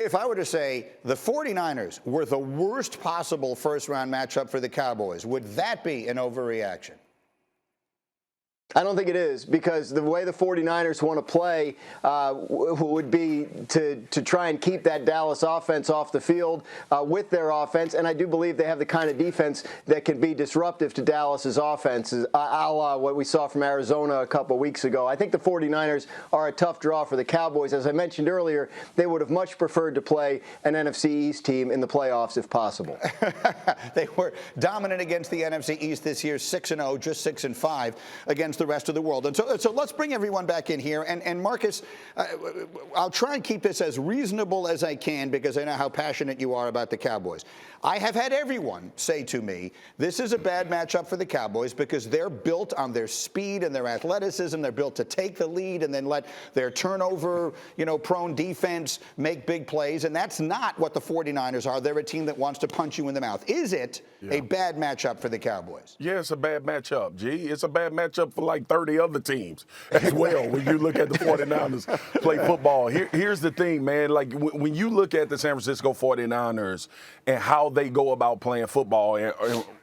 If I were to say the 49ers were the worst possible first-round matchup for the Cowboys, would that be an overreaction? I don't think it is, because the way the 49ers want to play would be to try and keep that Dallas offense off the field with their offense. And I do believe they have the kind of defense that can be disruptive to Dallas's offenses, a la what we saw from Arizona a couple weeks ago. I think the 49ers are a tough draw for the Cowboys. As I mentioned earlier, they would have much preferred to play an NFC East team in the playoffs if possible. They were dominant against the NFC East this year, 6-0, just 6-5 against the rest of the world. And so let's bring everyone back in here. And Marcus, I'll try and keep this as reasonable as I can, because I know how passionate you are about the Cowboys. I have had everyone say to me, this is a bad matchup for the Cowboys because they're built on their speed and their athleticism. They're built to take the lead and then let their turnover, prone defense make big plays. And that's not what the 49ers are. They're a team that wants to punch you in the mouth. Is it a bad matchup for the Cowboys? Yeah, it's a bad matchup, G. It's a bad matchup for like 30 other teams as well when you look at the 49ers play football. Here's the thing, man. Like, when you look at the San Francisco 49ers and how they go about playing football, and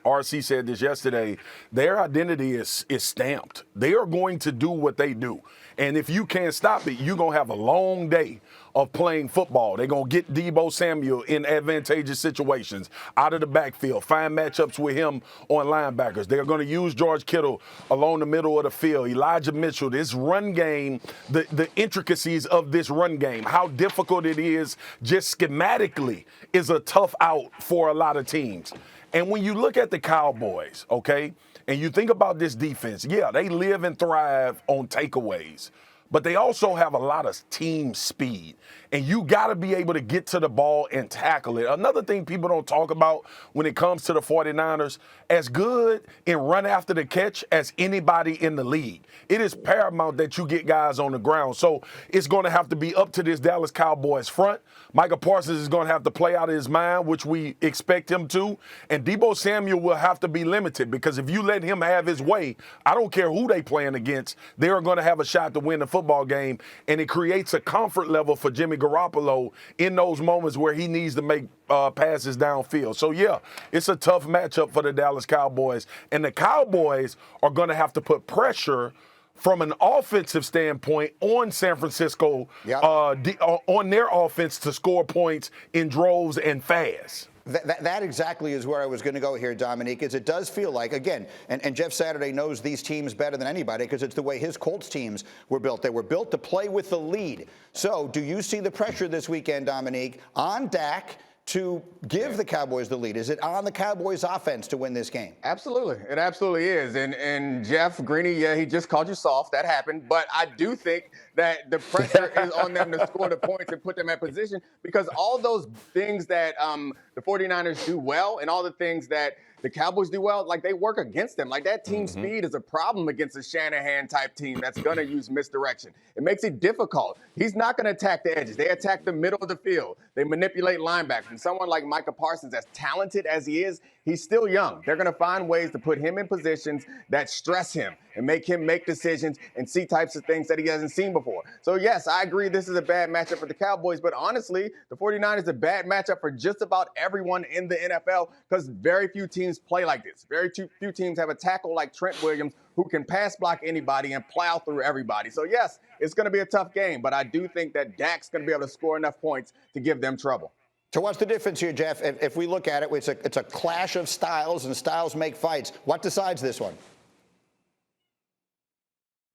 RC said this yesterday, their identity is stamped. They are going to do what they do. And if you can't stop it, you're going to have a long day of playing football. They're going to get Deebo Samuel in advantageous situations out of the backfield, find matchups with him on linebackers. They're going to use George Kittle along the middle of the field, Elijah Mitchell, this run game, the intricacies of this run game, how difficult it is just schematically is a tough out for a lot of teams. And when you look at the Cowboys, okay, and you think about this defense, yeah, they live and thrive on takeaways, but they also have a lot of team speed. And you got to be able to get to the ball and tackle it. Another thing people don't talk about when it comes to the 49ers, as good in run after the catch as anybody in the league. It is paramount that you get guys on the ground. So it's going to have to be up to this Dallas Cowboys front. Micah Parsons is going to have to play out of his mind, which we expect him to. And Deebo Samuel will have to be limited, because if you let him have his way, I don't care who they playing against, they are going to have a shot to win the football game. And it creates a comfort level for Jimmy Garoppolo in those moments where he needs to make passes downfield. So, yeah, it's a tough matchup for the Dallas Cowboys. And the Cowboys are going to have to put pressure from an offensive standpoint on San Francisco, on their offense to score points in droves and fast. That exactly is where I was going to go here, Domonique, is it does feel like, again, and Jeff Saturday knows these teams better than anybody because it's the way his Colts teams were built. They were built to play with the lead. So do you see the pressure this weekend, Domonique, on Dak to give the Cowboys the lead? Is it on the Cowboys offense to win this game? Absolutely. It absolutely is. And Jeff Greeny, yeah, he just called you soft. That happened. But I do think that the pressure is on them to score the points and put them at position, because all those things that the 49ers do well and all the things that the Cowboys do well, like, they work against them. Like, that team speed is a problem against a Shanahan-type team that's going to use misdirection. It makes it difficult. He's not going to attack the edges. They attack the middle of the field. They manipulate linebackers. And someone like Micah Parsons, as talented as he is, he's still young. They're going to find ways to put him in positions that stress him and make him make decisions and see types of things that he hasn't seen before. So, yes, I agree this is a bad matchup for the Cowboys, but honestly, the 49ers is a bad matchup for just about everyone in the NFL, because very few teams play like this. Very few teams have a tackle like Trent Williams who can pass block anybody and plow through everybody. So, yes, it's going to be a tough game, but I do think that Dak's going to be able to score enough points to give them trouble. So what's the difference here, Jeff? If we look at it, it's a clash of styles, and styles make fights. What decides this one?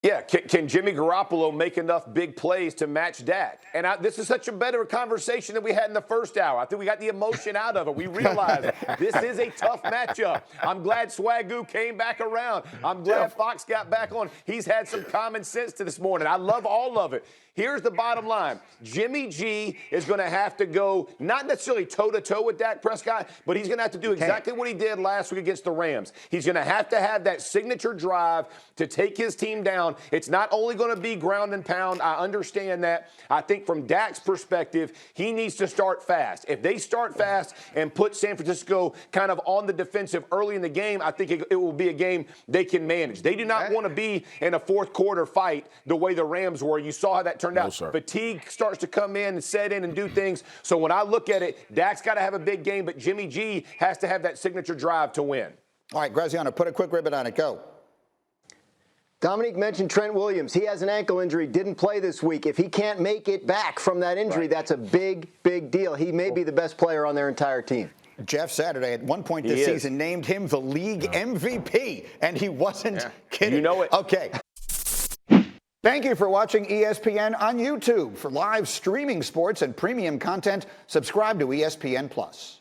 Yeah, can Jimmy Garoppolo make enough big plays to match Dak? And this is such a better conversation than we had in the first hour. I think we got the emotion out of it. We realized this is a tough matchup. I'm glad Swagoo came back around. I'm glad Fox got back on. He's had some common sense to this morning. I love all of it. Here's the bottom line. Jimmy G is going to have to go not necessarily toe-to-toe with Dak Prescott, but he's going to have to do exactly what he did last week against the Rams. He's going to have that signature drive to take his team down pound. It's not only going to be ground and pound. I understand that. I think from Dak's perspective, he needs to start fast. If they start fast and put San Francisco kind of on the defensive early in the game, I think it will be a game they can manage. They do not want to be in a fourth quarter fight the way the Rams were. You saw how that turned out. Sir. Fatigue starts to come in and set in and do things. So when I look at it, Dak's got to have a big game, but Jimmy G has to have that signature drive to win. All right, Graziano, put a quick ribbon on it. Go. Domonique mentioned Trent Williams. He has an ankle injury, didn't play this week. If he can't make it back from that injury, that's a big, big deal. He may be the best player on their entire team. Jeff Saturday, at one point this season, named him the league MVP, and he wasn't kidding. You know it. Okay. Thank you for watching ESPN on YouTube. For live streaming sports and premium content, subscribe to ESPN+.